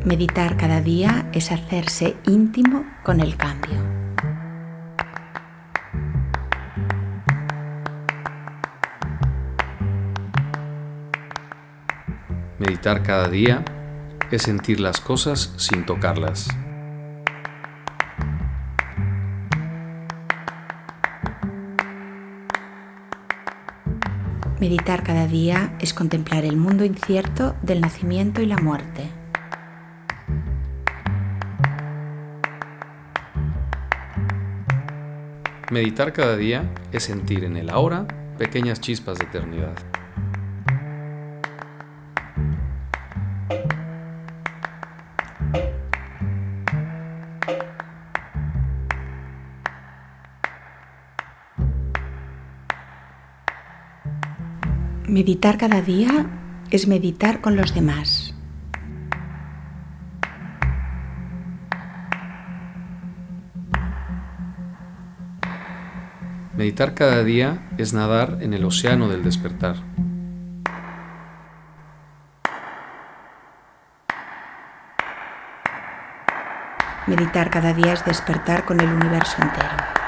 Meditar cada día es hacerse íntimo con el cambio. Meditar cada día es sentir las cosas sin tocarlas. Meditar cada día es contemplar el mundo incierto del nacimiento y la muerte. Meditar cada día es sentir en el ahora pequeñas chispas de eternidad. Meditar cada día es meditar con los demás. Meditar cada día es nadar en el océano del despertar. Meditar cada día es despertar con el universo entero.